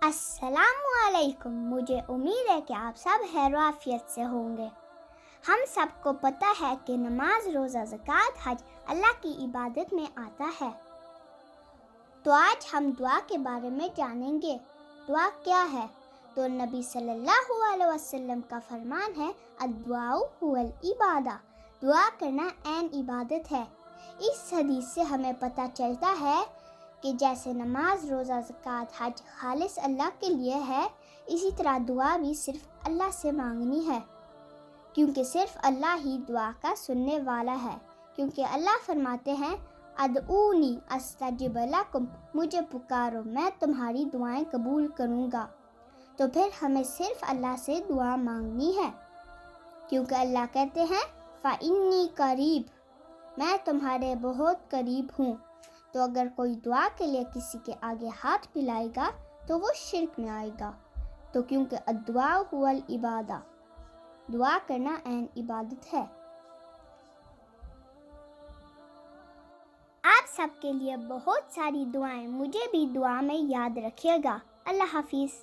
السلام علیکم. مجھے امید ہے کہ آپ سب خیر و عافیت سے ہوں گے. ہم سب کو پتہ ہے کہ نماز، روزہ، زکوٰۃ، حج اللہ کی عبادت میں آتا ہے. تو آج ہم دعا کے بارے میں جانیں گے. دعا کیا ہے؟ تو نبی صلی اللہ علیہ وسلم کا فرمان ہے، الدعاء هو العبادہ. دعا کرنا عین عبادت ہے. اس حدیث سے ہمیں پتہ چلتا ہے کہ جیسے نماز، روزہ، زکوٰۃ، حج خالص اللہ کے لیے ہے، اسی طرح دعا بھی صرف اللہ سے مانگنی ہے، کیونکہ صرف اللہ ہی دعا کا سننے والا ہے. کیونکہ اللہ فرماتے ہیں، ادعونی استجب لکم، مجھے پکارو میں تمہاری دعائیں قبول کروں گا. تو پھر ہمیں صرف اللہ سے دعا مانگنی ہے، کیونکہ اللہ کہتے ہیں، فإنی قریب، میں تمہارے بہت قریب ہوں. تو اگر کوئی دعا کے لیے کسی کے آگے ہاتھ پھیلائے گا تو وہ شرک میں آئے گا. تو کیونکہ الدعاء هو العبادہ، دعا کرنا عین عبادت ہے. آپ سب کے لیے بہت ساری دعائیں، مجھے بھی دعا میں یاد رکھیے گا. اللہ حافظ.